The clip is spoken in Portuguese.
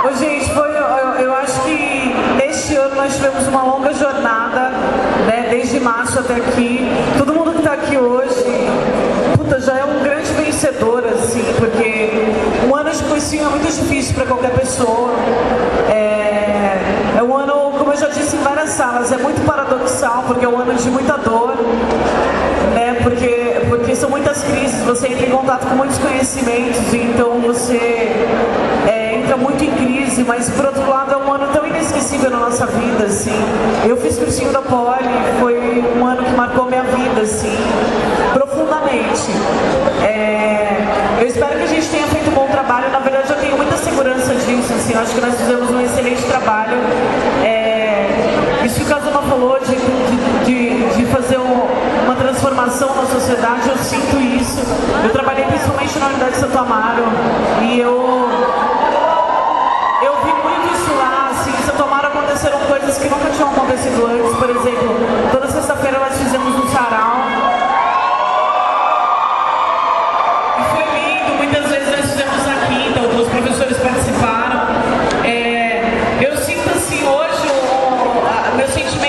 Ô, gente, eu acho que este ano nós tivemos uma longa jornada, né, desde março até aqui. Todo mundo que está aqui hoje, puta, já é um grande vencedor, assim, porque um ano de cursinho é muito difícil para qualquer pessoa. É um ano, como eu já disse em várias salas, é muito paradoxal, porque é um ano de muita dor, né, porque são muitas crises, você entra em contato com muitos conhecimentos, então você entra muito em crise, mas por outro lado é um ano tão inesquecível na nossa vida, assim. Eu fiz cursinho da Poli, foi um ano que marcou minha vida, assim, profundamente. Eu espero que a gente tenha feito um bom trabalho, na verdade eu tenho muita segurança disso, assim, eu acho que nós fizemos um excelente trabalho. Isso que o Kazuma falou de fazer uma transformação na sociedade, eu sinto isso. Eu trabalhei principalmente na unidade de Santo Amaro e eu vi muito isso lá, assim. Em Santo Amaro aconteceram coisas que nunca tinham acontecido antes. Por exemplo, toda sexta-feira nós fizemos um sarau. E foi lindo, muitas vezes nós fizemos aqui, então os professores participaram. Eu sinto assim, hoje, meu sentimento